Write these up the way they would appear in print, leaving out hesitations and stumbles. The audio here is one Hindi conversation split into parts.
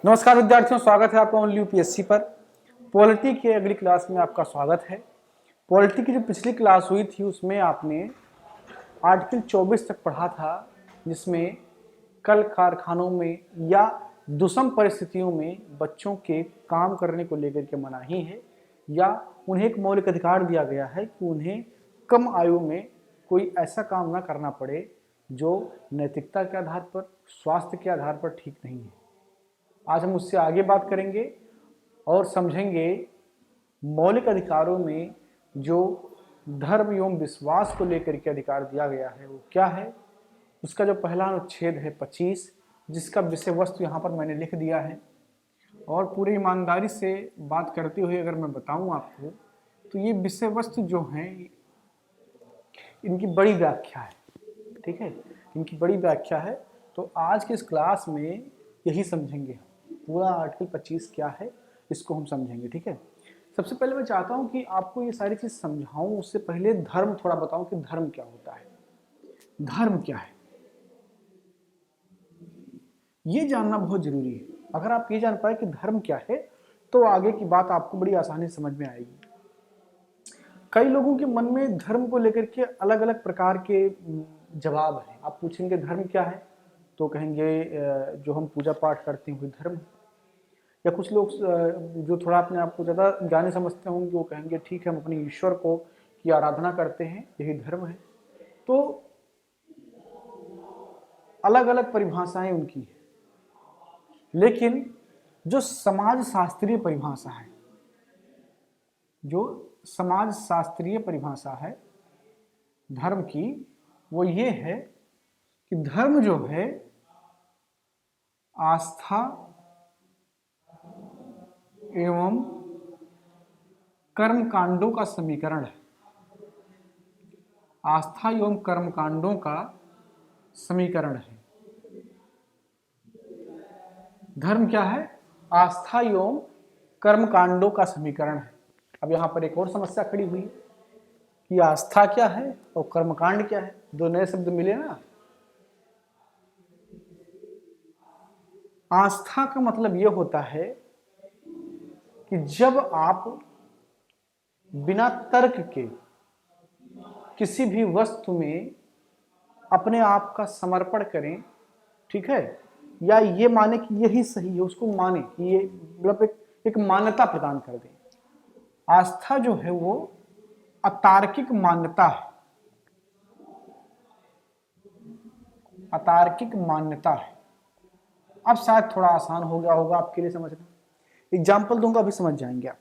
नमस्कार विद्यार्थियों, स्वागत है आपका ओनली यूपीएससी पर। पॉलिटी के अगली क्लास में आपका स्वागत है। पॉलिटी की जो पिछली क्लास हुई थी उसमें आपने आर्टिकल 24 तक पढ़ा था, जिसमें कल कारखानों में या दुष्म परिस्थितियों में बच्चों के काम करने को लेकर के मनाही है या उन्हें एक मौलिक अधिकार दिया गया है कि उन्हें कम आयु में कोई ऐसा काम ना करना पड़े जो नैतिकता के आधार पर, स्वास्थ्य के आधार पर ठीक नहीं है। आज हम उससे आगे बात करेंगे और समझेंगे मौलिक अधिकारों में जो धर्म एवं विश्वास को लेकर के अधिकार दिया गया है वो क्या है। उसका जो पहला अनुच्छेद है 25, जिसका विषय वस्तु यहाँ पर मैंने लिख दिया है। और पूरी ईमानदारी से बात करते हुए अगर मैं बताऊँ आपको तो ये विषय वस्तु जो हैं इनकी बड़ी व्याख्या है, ठीक है, इनकी बड़ी व्याख्या है। तो आज के इस क्लास में यही समझेंगे, पूरा आर्टिकल 25 क्या है इसको हम समझेंगे, ठीक है। सबसे पहले मैं चाहता हूं कि आपको ये सारी चीज समझाऊं, उससे पहले धर्म थोड़ा बताऊं कि धर्म क्या होता है। धर्म क्या है ये जानना बहुत जरूरी है। अगर आप ये जान पाए कि धर्म क्या है तो आगे की बात आपको बड़ी आसानी से समझ में आएगी। कई लोगों के मन में धर्म को लेकर के अलग अलग प्रकार के जवाब हैं। आप पूछेंगे धर्म क्या है तो कहेंगे जो हम पूजा पाठ करते हैं वही धर्म है। या कुछ लोग जो थोड़ा अपने आप को ज़्यादा ज्ञानी समझते होंगे वो कहेंगे ठीक है, हम अपने ईश्वर को की आराधना करते हैं, यही धर्म है। तो अलग अलग परिभाषाएं उनकी है, लेकिन जो समाज शास्त्रीय परिभाषा है, जो समाज शास्त्रीय परिभाषा है धर्म की, वो ये है कि धर्म जो है आस्था एवं कर्म कांडों का समीकरण है। आस्था एवं कर्म कांडों का समीकरण है। धर्म क्या है? आस्था एवं कर्म कांडों का समीकरण है। अब यहां पर एक और समस्या खड़ी हुई कि आस्था क्या है और कर्मकांड क्या है। दो नए शब्द मिले ना। आस्था का मतलब यह होता है कि जब आप बिना तर्क के किसी भी वस्तु में अपने आप का समर्पण करें, ठीक है, या ये माने कि यही सही है, उसको माने कि ये मतलब एक मान्यता प्रदान कर दें। आस्था जो है वो अतार्किक मान्यता है, अतार्किक मान्यता है। अब शायद थोड़ा आसान हो गया होगा आपके लिए समझना। एग्जाम्पल दूंगा, अभी समझ जाएंगे आप।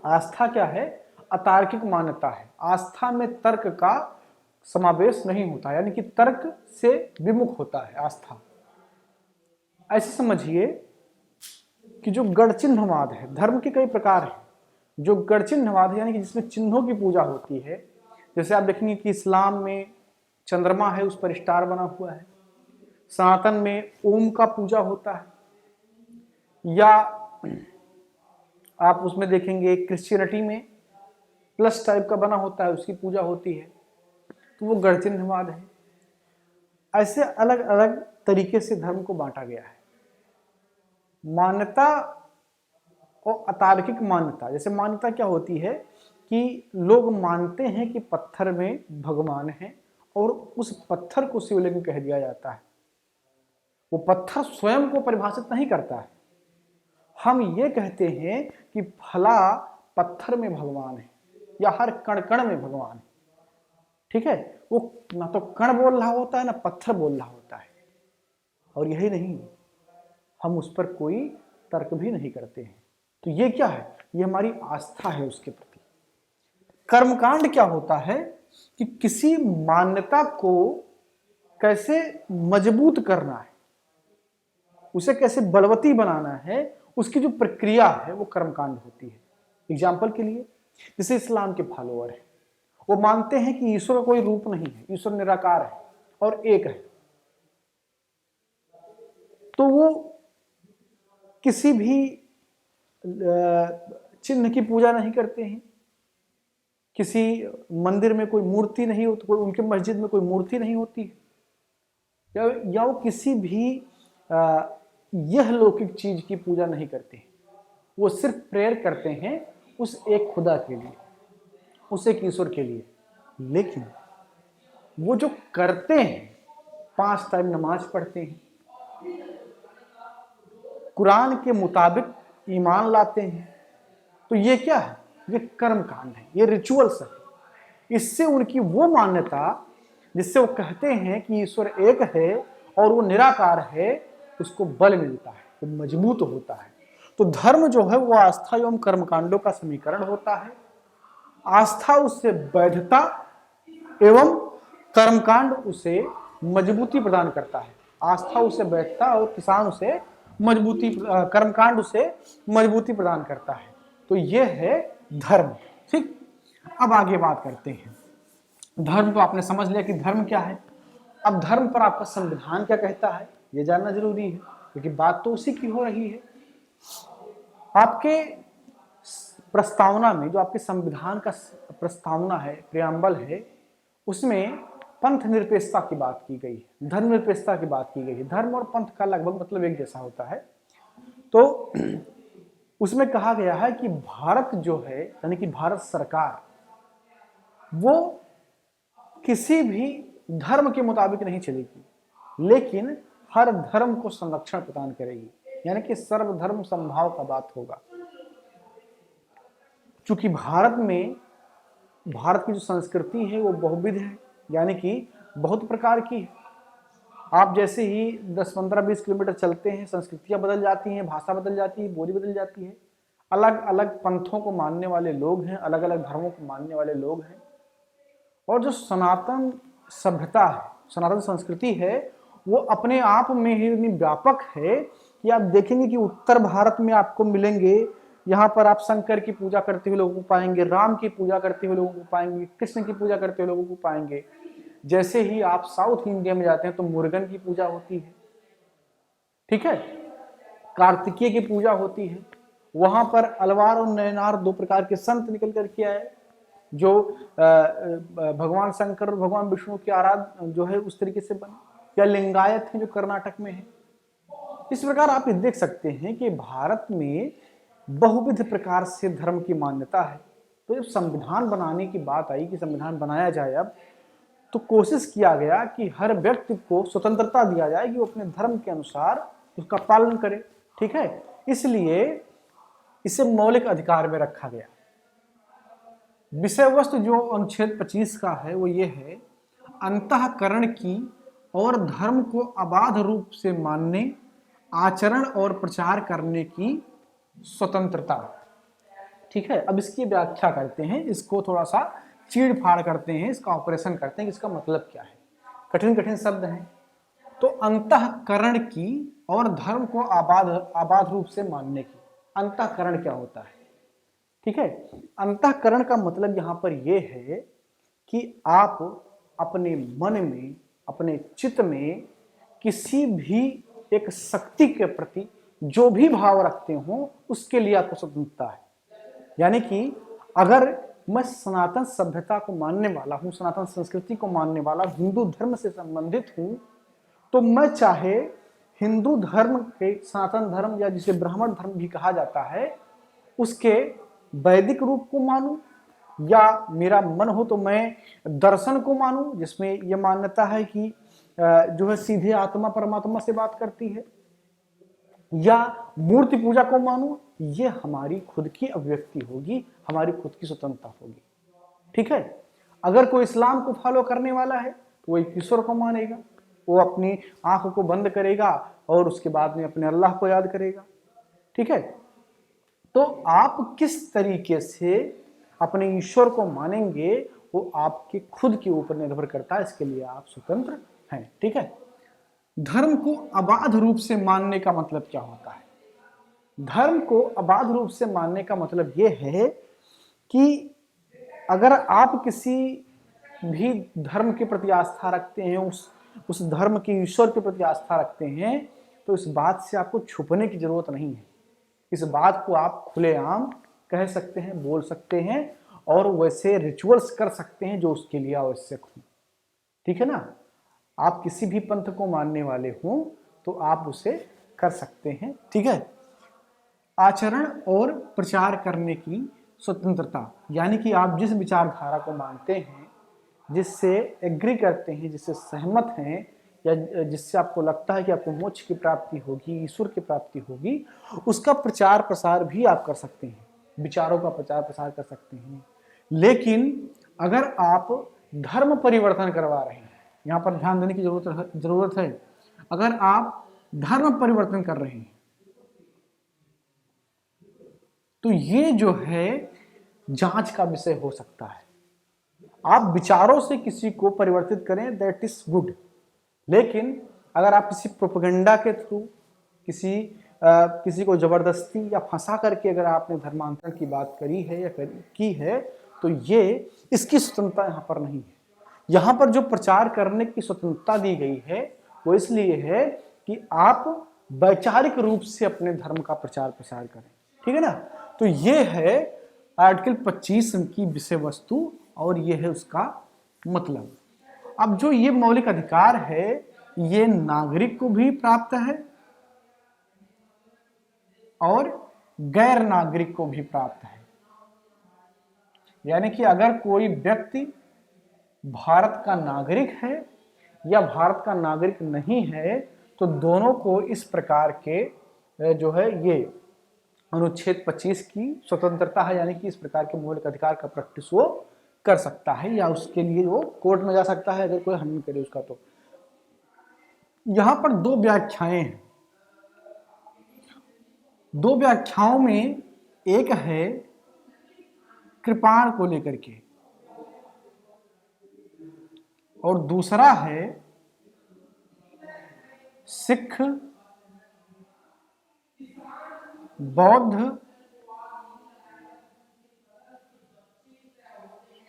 आस्था क्या है? अतार्किक मान्यता है। आस्था में तर्क का समावेश नहीं होता, यानी कि तर्क से विमुख होता है आस्था। ऐसे समझिए कि जो गढ़चिन्हवाद है, धर्म के कई प्रकार हैं। जो गढ़चिन्हवाद है यानी कि जिसमें चिन्हों की पूजा होती है, जैसे आप देखेंगे कि इस्लाम में चंद्रमा है, उस पर स्टार बना हुआ है। सनातन में ओम का पूजा होता है, या आप उसमें देखेंगे क्रिश्चियनिटी में प्लस टाइप का बना होता है, उसकी पूजा होती है, तो वो गढ़चिन्हवाद है। ऐसे अलग अलग तरीके से धर्म को बांटा गया है। मान्यता और अतार्किक मान्यता, जैसे मान्यता क्या होती है कि लोग मानते हैं कि पत्थर में भगवान है और उस पत्थर को शिवलिंग कह दिया जाता है। वो पत्थर स्वयं को परिभाषित नहीं करता है। हम ये कहते हैं कि फला पत्थर में भगवान है या हर कण कण में भगवान है, ठीक है। वो ना तो कण बोल रहा होता है ना पत्थर बोल रहा होता है। और यही नहीं, हम उस पर कोई तर्क भी नहीं करते हैं। तो ये क्या है? ये हमारी आस्था है उसके प्रति। कर्मकांड क्या होता है कि किसी मान्यता को कैसे मजबूत करना है, उसे कैसे बलवती बनाना है, उसकी जो प्रक्रिया है वो कर्मकांड होती है। एग्जाम्पल के लिए, जैसे इस्लाम के फॉलोअर हैं, वो मानते हैं कि ईश्वर का कोई रूप नहीं है, ईश्वर निराकार है और एक है। तो वो किसी भी चिन्ह की पूजा नहीं करते हैं, किसी मंदिर में कोई मूर्ति नहीं होती, कोई उनके मस्जिद में कोई मूर्ति नहीं होती है, या वो किसी भी यह लौकिक चीज की पूजा नहीं करते हैं, वो सिर्फ प्रेयर करते हैं उस एक खुदा के लिए, उस एक ईश्वर के लिए। लेकिन वो जो करते हैं, 5 टाइम नमाज पढ़ते हैं, कुरान के मुताबिक ईमान लाते हैं, तो ये क्या है? ये कर्म कांड है, ये रिचुअल्स है। इससे उनकी वो मान्यता जिससे वो कहते हैं कि ईश्वर एक है और वो निराकार है, उसको बल मिलता है, वो मजबूत होता है। तो धर्म जो है वो आस्था एवं कर्मकांडों का समीकरण होता है। आस्था उससे वैधता एवं कर्मकांड उसे मजबूती प्रदान करता है। आस्था उसे वैधता और किसान उसे मजबूती, कर्मकांड उसे मजबूती प्रदान करता है। तो यह है धर्म। ठीक, अब आगे बात करते हैं। धर्म तो आपने समझ लिया कि धर्म क्या है। अब धर्म पर आपका संविधान क्या कहता है, यह जानना जरूरी है, क्योंकि बात तो उसी की हो रही है। आपके प्रस्तावना में, जो आपके संविधान का प्रस्तावना है, प्रियम्बल है, उसमें पंथ निरपेक्षता की बात की गई है, धर्म निरपेक्षता की बात की गई है। धर्म और पंथ का लगभग मतलब एक जैसा होता है। तो उसमें कहा गया है कि भारत जो है, यानी कि भारत सरकार, वो किसी भी धर्म के मुताबिक नहीं चलेगी, लेकिन हर धर्म को संरक्षण प्रदान करेगी, यानी कि सर्वधर्म समभाव का बात होगा। चूंकि भारत की जो संस्कृति है वो बहुविध है, यानी कि बहुत प्रकार की है। आप जैसे ही 10, 15, 20 किलोमीटर चलते हैं, संस्कृतियां बदल जाती हैं, भाषा बदल जाती है, बोली बदल जाती है। अलग अलग पंथों को मानने वाले लोग हैं, अलग अलग धर्मों को मानने वाले लोग हैं। और जो सनातन सभ्यता है, सनातन संस्कृति है, वो अपने आप में ही इतनी व्यापक है कि आप देखेंगे कि उत्तर भारत में आपको मिलेंगे, यहाँ पर आप शंकर की पूजा करते हुए लोगों को पाएंगे, राम की पूजा करते हुए लोगों को पाएंगे, कृष्ण की पूजा करते हुए लोगों को पाएंगे। जैसे ही आप साउथ इंडिया में जाते हैं तो मुर्गन की पूजा होती है, ठीक है, कार्तिकीय की पूजा होती है। वहां पर अलवार और नयनार 2 प्रकार के संत निकल करके आए, जो भगवान शंकर और भगवान विष्णु की आराधना जो है उस तरीके से बने, या लिंगायत है जो कर्नाटक में है। इस प्रकार आप देख सकते हैं कि भारत में बहुविध प्रकार से धर्म की मान्यता है। तो जब संविधान बनाने की बात आई कि संविधान बनाया जाए, अब तो कोशिश किया गया कि हर व्यक्ति को स्वतंत्रता दिया जाए कि वो अपने धर्म के अनुसार उसका पालन करे, ठीक है। इसलिए इसे मौलिक अधिकार में रखा गया। विषय वस्तु जो अनुच्छेद 25 का है वो ये है, अंतःकरण की और धर्म को अबाध रूप से मानने, आचरण और प्रचार करने की स्वतंत्रता, ठीक है। अब इसकी व्याख्या करते हैं, इसको थोड़ा सा चीड़ फाड़ करते हैं, इसका ऑपरेशन करते हैं कि इसका मतलब क्या है। कठिन कठिन शब्द हैं। तो अंतःकरण की और धर्म को आबाद रूप से मानने की। अंतःकरण क्या होता है, ठीक है। अंतःकरण का मतलब यहां पर यह है कि आप अपने मन में, अपने चित्त में किसी भी एक शक्ति के प्रति जो भी भाव रखते हो, उसके लिए आपको स्वतंत्रता है। यानी कि अगर मैं सनातन सभ्यता को मानने वाला हूं, सनातन संस्कृति को मानने वाला, हिंदू धर्म से संबंधित हूं, तो मैं चाहे हिंदू धर्म के, सनातन धर्म या जिसे ब्राह्मण धर्म भी कहा जाता है, उसके वैदिक रूप को मानूं, या मेरा मन हो तो मैं दर्शन को मानूं जिसमें यह मान्यता है कि जो है सीधे आत्मा परमात्मा से बात करती है, या मूर्ति पूजा को मानूं, ये हमारी खुद की अभिव्यक्ति होगी, हमारी खुद की स्वतंत्रता होगी, ठीक है। अगर कोई इस्लाम को फॉलो करने वाला है तो वो ईश्वर को मानेगा, वो अपनी आंखों को बंद करेगा और उसके बाद में अपने अल्लाह को याद करेगा, ठीक है। तो आप किस तरीके से अपने ईश्वर को मानेंगे वो आपके खुद के ऊपर निर्भर करता है, इसके लिए आप स्वतंत्र हैं, ठीक है। धर्म को अबाध रूप से मानने का मतलब क्या होता है? धर्म को अबाध रूप से मानने का मतलब यह है कि अगर आप किसी भी धर्म के प्रति आस्था रखते हैं, उस धर्म के ईश्वर के प्रति आस्था रखते हैं, तो इस बात से आपको छुपने की जरूरत नहीं है। इस बात को आप खुलेआम कह सकते हैं, बोल सकते हैं और वैसे रिचुअल्स कर सकते हैं जो उसके लिए आवश्यक हो, ठीक है ना। आप किसी भी पंथ को मानने वाले हों तो आप उसे कर सकते हैं। ठीक है, आचरण और प्रचार करने की स्वतंत्रता, यानी कि आप जिस विचारधारा को मानते हैं, जिससे एग्री करते हैं, जिससे सहमत हैं, या जिससे आपको लगता है कि आपको मोक्ष की प्राप्ति होगी, ईश्वर की प्राप्ति होगी, उसका प्रचार प्रसार भी आप कर सकते हैं, विचारों का प्रचार प्रसार कर सकते हैं। लेकिन अगर आप धर्म परिवर्तन करवा रहे हैं, यहाँ पर ध्यान देने की जरूरत है, अगर आप धर्म परिवर्तन कर रहे हैं तो ये जो है जांच का विषय हो सकता है। आप विचारों से किसी को परिवर्तित करें, दैट इज गुड, लेकिन अगर आप किसी प्रोपेगेंडा के थ्रू किसी को जबरदस्ती या फंसा करके अगर आपने धर्मांतरण की बात करी है या की है, तो ये इसकी स्वतंत्रता यहाँ पर नहीं है। यहाँ पर जो प्रचार करने की स्वतंत्रता दी गई है वो इसलिए है कि आप वैचारिक रूप से अपने धर्म का प्रचार प्रसार करें। ठीक है ना, तो ये है आर्टिकल 25 की विषय वस्तु और ये है उसका मतलब। अब जो ये मौलिक अधिकार है ये नागरिक को भी प्राप्त है और गैर नागरिक को भी प्राप्त है। यानी कि अगर कोई व्यक्ति भारत का नागरिक है या भारत का नागरिक नहीं है, तो दोनों को इस प्रकार के जो है ये अनुच्छेद 25 की स्वतंत्रता है, यानी कि इस प्रकार के मौलिक अधिकार का प्रैक्टिस वो कर सकता है या उसके लिए वो कोर्ट में जा सकता है अगर कोई हनन करे उसका। तो यहां पर दो व्याख्याएं हैं, दो व्याख्याओं में एक है कृपाण को लेकर के और दूसरा है सिख, बौद्ध,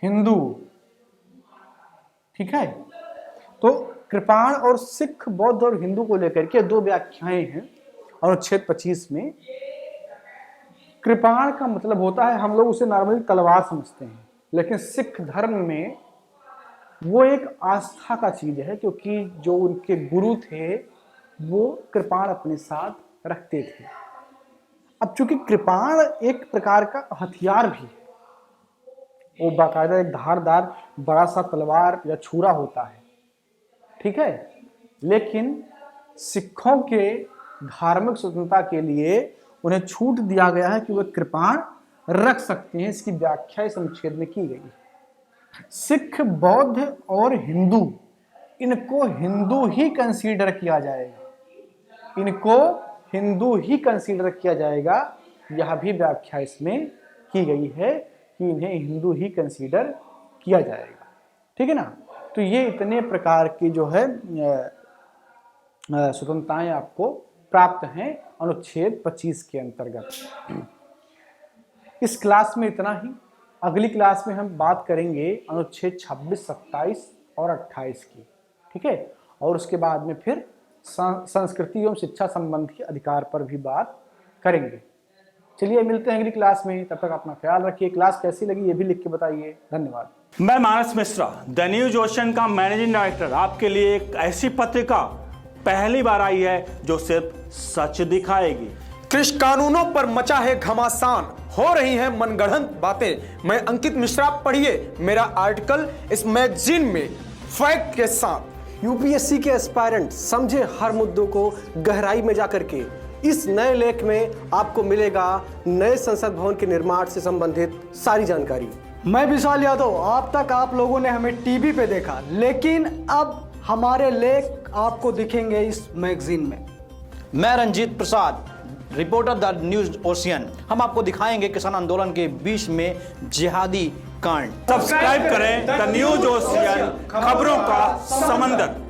हिंदू। ठीक है, तो कृपाण और सिख, बौद्ध और हिंदू को लेकर के दो व्याख्याएं हैं अनुच्छेद 25 में। कृपाण का मतलब होता है, हम लोग उसे नॉर्मली तलवार समझते हैं, लेकिन सिख धर्म में वो एक आस्था का चीज है, क्योंकि जो उनके गुरु थे वो कृपाण अपने साथ रखते थे। अब चूंकि कृपाण एक प्रकार का हथियार भी है, वो बाकायदा एक धारदार बड़ा सा तलवार या छुरा होता है। ठीक है, लेकिन सिखों के धार्मिक स्वतंत्रता के लिए उन्हें छूट दिया गया है कि वे कृपाण रख सकते हैं। इसकी व्याख्या इस अनुच्छेद में की गई है। सिख, बौद्ध और हिंदू, इनको हिंदू ही कंसीडर किया जाएगा, इनको हिंदू ही कंसीडर किया जाएगा। यह भी व्याख्या इसमें की गई है कि इन्हें हिंदू ही कंसीडर किया जाएगा। ठीक है ना, तो ये इतने प्रकार की जो है स्वतंत्रताएं आपको प्राप्त हैं अनुच्छेद 25 के अंतर्गत। इस क्लास में इतना ही। अगली क्लास में हम बात करेंगे अनुच्छेद 26, 27 और 28 की। ठीक है, और उसके बाद में फिर संस्कृति एवं शिक्षा संबंधी अधिकार पर भी बात करेंगे। चलिए मिलते हैं अगली क्लास में, तब तक अपना ख्याल रखिए। क्लास कैसी लगी ये भी लिख के बताइए। धन्यवाद। मैं मानस मिश्रा, द न्यूज ओशन का मैनेजिंग डायरेक्टर, आपके लिए एक ऐसी पत्रिका पहली बार आई है जो सिर्फ सच दिखाएगी। कृषि कानूनों पर मचा है घमासान, हो रही हैं मनगढ़ंत बातें। मैं अंकित मिश्रा, पढ़िए मेरा आर्टिकल इस मैगजीन में फैक्ट के साथ। यूपीएससी के एस्पायरेंट समझे हर मुद्दों को गहराई में जाकर के। इस नए लेख में आपको मिलेगा नए संसद भवन के निर्माण से संबंधित सारी जानकारी। मैं विशाल यादव, अब तक आप लोगों ने हमें टीवी पे देखा, लेकिन अब हमारे लेख आपको दिखेंगे इस मैगजीन में। मैं Ranjit Prasad, reporter the news ocean. हम आपको दिखाएंगे किसान आंदोलन के बीच में जिहादी कांड। सब्सक्राइब करें द न्यूज ओशियन, खबरों का समंदर।